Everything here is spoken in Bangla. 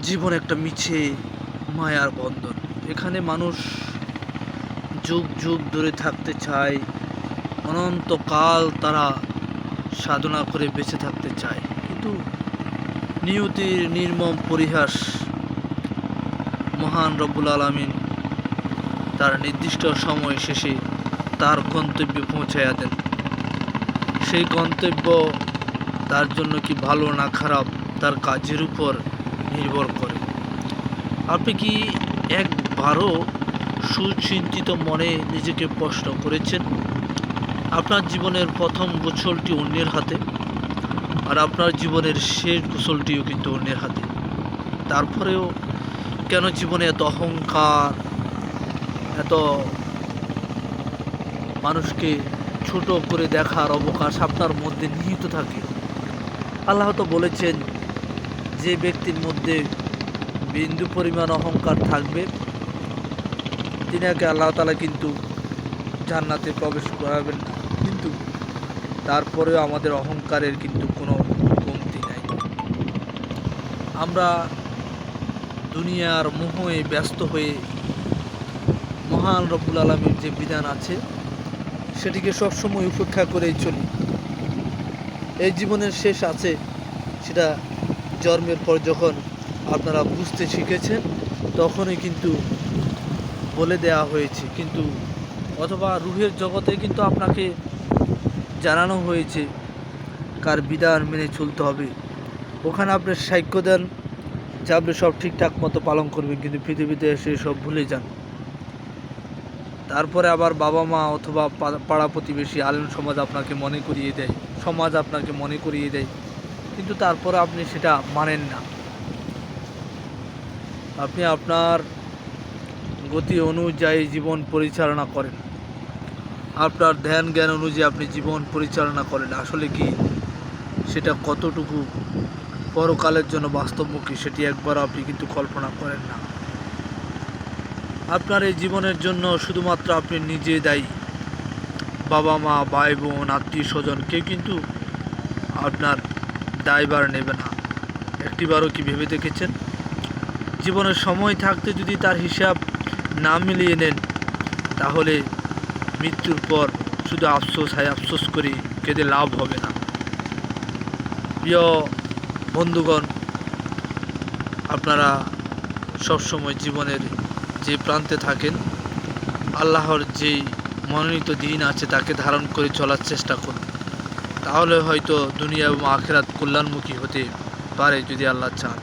জীবন একটা মিছে মায়ার বন্ধন। এখানে মানুষ যুগ যুগ ধরে থাকতে চায়, অনন্তকাল তারা সাধনা করে বেঁচে থাকতে চায়, কিন্তু নিয়তির নির্মম পরিহাস। মহান রব্বুল আলামিন তার নির্দিষ্ট সময় শেষে তার গন্তব্যে পৌঁছাইয়া দেন। সেই গন্তব্য তার জন্য কি ভালো না খারাপ তার কাজের উপর নির্ভর করে। আপনি কি একবারও সুচিন্তিত মনে নিজেকে প্রশ্ন করেছেন, আপনার জীবনের প্রথম গোছলটি অন্যের হাতে, আর আপনার জীবনের শেষ গোছলটিও কিন্তু অন্যের হাতে? তারপরেও কেন জীবনে এত অহংকার, এত মানুষকে ছোট করে দেখার অবকাশ আপনার মধ্যে নিহিত থাকে? আল্লাহ তো বলেছেন, যে ব্যক্তির মধ্যে বিন্দু পরিমাণ অহংকার থাকবে তিনাকে আল্লাহ তাআলা কিন্তু জান্নাতে প্রবেশ করাবেন না। কিন্তু তারপরেও আমাদের অহংকারের কিন্তু কোনো কমতি নাই। আমরা দুনিয়ার মোহে ব্যস্ত হয়ে মহান রব্বুল আলামিনের যে বিধান আছে সেটিকে সবসময় উপেক্ষা করেই চলি। এই জীবনের শেষ আছে, সেটা জন্মের পর যখন আপনারা বুঝতে শিখেছেন তখনই কিন্তু বলে দেওয়া হয়েছে, কিন্তু অথবা রুহের জগতে কিন্তু আপনাকে জানানো হয়েছে কার বিধান মেনে চলতে হবে। ওখানে আপনি সাক্ষ্য দেন যে আপনি সব ঠিকঠাক মতো পালন করবেন, কিন্তু পৃথিবীতে এসে সব ভুলে যান। তারপরে আবার বাবা মা অথবা পাড়া প্রতিবেশী আলেম সমাজ আপনাকে মনে করিয়ে দেয়, সমাজ আপনাকে মনে করিয়ে দেয়, কিন্তু তারপরে আপনি সেটা মানেন না। আপনি আপনার গতি অনুযায়ী জীবন পরিচালনা করেন, আপনার ধ্যান জ্ঞান অনুযায়ী আপনি জীবন পরিচালনা করেন। আসলে কি সেটা কতটুকু পরকালের জন্য বাস্তবমুখী সেটি একবার আপনি কিন্তু কল্পনা করেন না। আপনার এই জীবনের জন্য শুধুমাত্র আপনি নিজে দায়ী। বাবা মা, ভাই বোন, আত্মীয় স্বজন কেউ কিন্তু আপনার দায়ভার নেবে না। একটিবারও কি ভেবে দেখেছেন, জীবনের সময় থাকতে যদি তার হিসাব না মিলিয়ে নেন তাহলে মৃত্যুর পর শুধু আফসোস হয়, আফসোস করে কেঁদে লাভ হবে না। প্রিয় বন্ধুগণ, আপনারা সবসময় জীবনের যে প্রান্তে থাকেন আল্লাহর যেই মনোনীত দিন আছে তাকে ধারণ করে চলার চেষ্টা করুন। তাহলে হয়তো দুনিয়া এবং আখিরাত কল্যাণমুখী হতে পারে যদি আল্লাহ চান।